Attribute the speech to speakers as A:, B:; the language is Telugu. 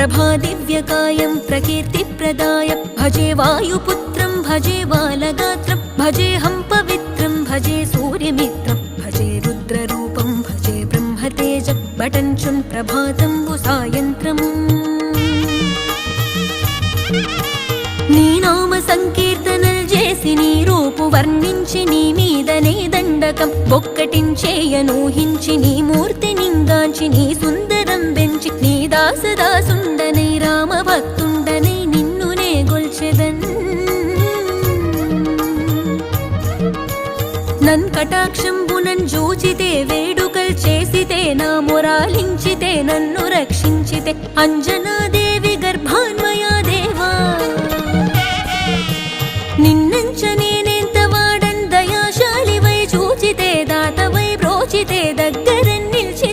A: ప్రభాదివ్యకాయం ప్రకీర్తిప్రదాయ భజే వాయుపుత్రం భజే బాలగాత్రం భజేహం పవిత్రం భజే సూర్యమిత్రం భజే రుద్రరూపం భజే బ్రహ్మతేజం బటంచున్ ప్రభాతంబు సాయంత్రము నీ నామ సంకీర్తనల్ చేసి నీ రూపు వర్ణించి నీ మీదనే దండకం బొక్కటించేయనూహించి నీ మూర్తి నింగాంచి నీ సుందరం బెంచి నీ దాసదాసుండనై రామ భక్తుండనై నిన్నునే గొల్చెదన్ నన్ కటాక్షంబునన్ జూచితే వేడుకల్ చేసితే నా మొరాలించితే నన్ను రక్షించితే అంజనా